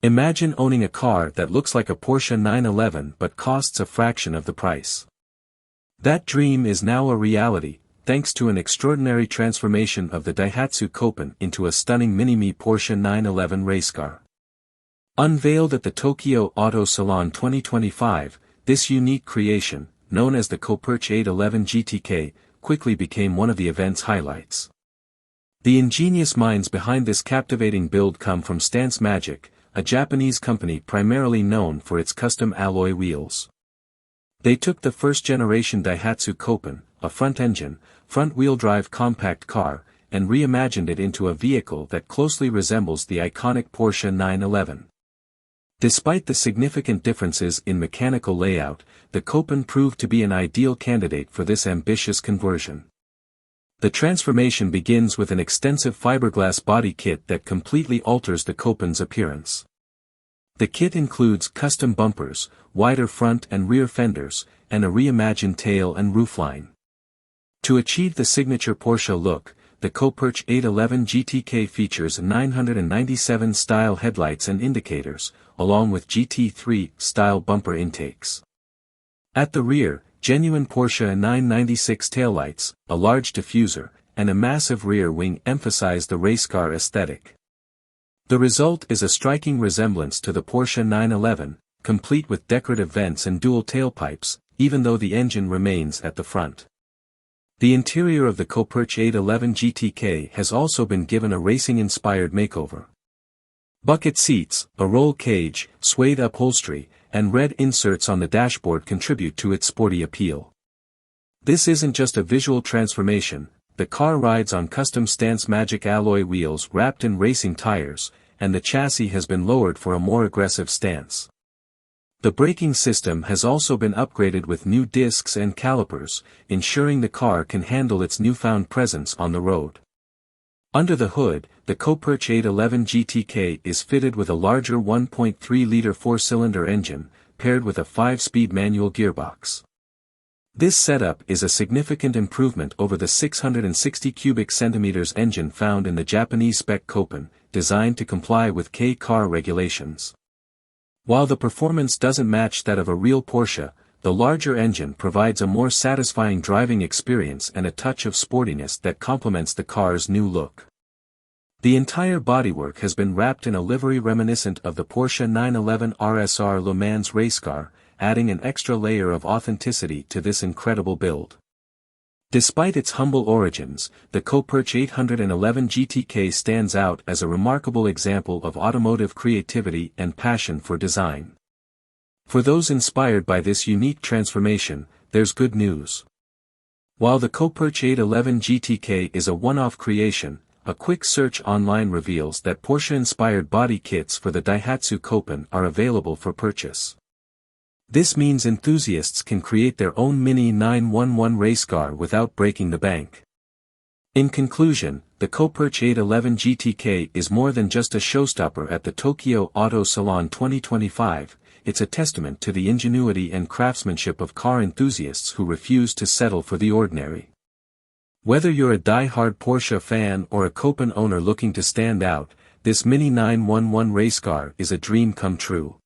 Imagine owning a car that looks like a Porsche 911 but costs a fraction of the price. That dream is now a reality, thanks to an extraordinary transformation of the Daihatsu Copen into a stunning mini-me Porsche 911 racecar. Unveiled at the Tokyo Auto Salon 2025, this unique creation, known as the Coperche 811 GTK, quickly became one of the event's highlights. The ingenious minds behind this captivating build come from StanceMagic, a Japanese company primarily known for its custom alloy wheels. They took the first-generation Daihatsu Copen, a front-engine, front-wheel drive compact car, and reimagined it into a vehicle that closely resembles the iconic Porsche 911. Despite the significant differences in mechanical layout, the Copen proved to be an ideal candidate for this ambitious conversion. The transformation begins with an extensive fiberglass body kit that completely alters the Copen's appearance. The kit includes custom bumpers, wider front and rear fenders, and a reimagined tail and roofline. To achieve the signature Porsche look, the Coperche 811 GTK features 997 style headlights and indicators, along with GT3 style bumper intakes. At the rear, genuine Porsche 996 taillights, a large diffuser, and a massive rear wing emphasize the racecar aesthetic. The result is a striking resemblance to the Porsche 911, complete with decorative vents and dual tailpipes, even though the engine remains at the front. The interior of the Coperche 811 GTK has also been given a racing-inspired makeover. Bucket seats, a roll cage, suede upholstery, and red inserts on the dashboard contribute to its sporty appeal. This isn't just a visual transformation, the car rides on custom StanceMagic alloy wheels wrapped in racing tires, and the chassis has been lowered for a more aggressive stance. The braking system has also been upgraded with new discs and calipers, ensuring the car can handle its newfound presence on the road. Under the hood, the Coperche 811 GTK is fitted with a larger 1.3-liter four-cylinder engine, paired with a 5-speed manual gearbox. This setup is a significant improvement over the 660 cubic centimeters engine found in the Japanese spec Copen, designed to comply with K-car regulations. While the performance doesn't match that of a real Porsche, the larger engine provides a more satisfying driving experience and a touch of sportiness that complements the car's new look. The entire bodywork has been wrapped in a livery reminiscent of the Porsche 911 RSR Le Mans racecar, adding an extra layer of authenticity to this incredible build. Despite its humble origins, the Coperche 811 GTK stands out as a remarkable example of automotive creativity and passion for design. For those inspired by this unique transformation, there's good news. While the Coperche 811 GTK is a one-off creation, a quick search online reveals that Porsche-inspired body kits for the Daihatsu Copen are available for purchase. This means enthusiasts can create their own mini 911 racecar without breaking the bank. In conclusion, the Coperche 811 GTK is more than just a showstopper at the Tokyo Auto Salon 2025, it's a testament to the ingenuity and craftsmanship of car enthusiasts who refuse to settle for the ordinary. Whether you're a die-hard Porsche fan or a Copen owner looking to stand out, this mini 911 racecar is a dream come true.